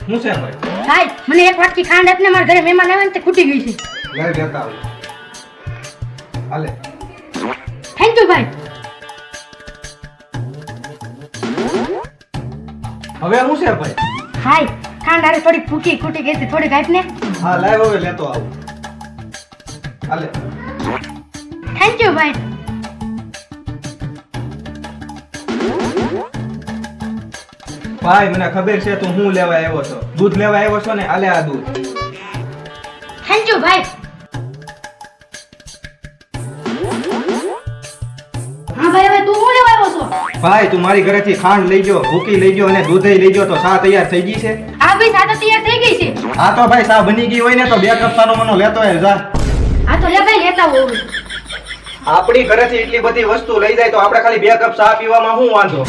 હું છે ભાઈ? ભાઈ મને એક વાટકી ખાંડ આપને, મારા ઘરે મહેમાન આવે ને તે ખૂટી ગઈ છે. લઈ લેતા આવું. હાલે. થેન્ક યુ ભાઈ. હવે હું છે ભાઈ? ભાઈ ખાંડ આરે થોડી ફૂટી ખૂટી ગઈ હતી, થોડીક આપને. હા લાવ, હવે લેતો આવું. હાલે. થેન્ક યુ ભાઈ. ભાઈ મને ખબર છે તું હું લેવા આવ્યો છો. દૂધ લેવા આવ્યો છો ને? આલે આ દૂધ. થેન્ક યુ ભાઈ. હા ભાઈ હવે તું શું લેવા આવ્યો છો? ભાઈ તું મારી ઘરેથી ખાંડ લઈ ગયો, ભૂકી લઈ ગયો અને દૂધે લઈ ગયો, તો ચા તૈયાર થઈ ગઈ છે? હા ભાઈ ચા તો તૈયાર થઈ ગઈ છે. હા તો ભાઈ ચા બની ગઈ હોય ને તો 2 કપ ચાનો મનો લેતો આવ જા. હા તો લે ભાઈ લેતા હોવ. આપણી ઘરેથી એટલી બધી વસ્તુ લઈ જાય તો આપણે ખાલી 2 કપ ચા પીવામાં શું વાંધો?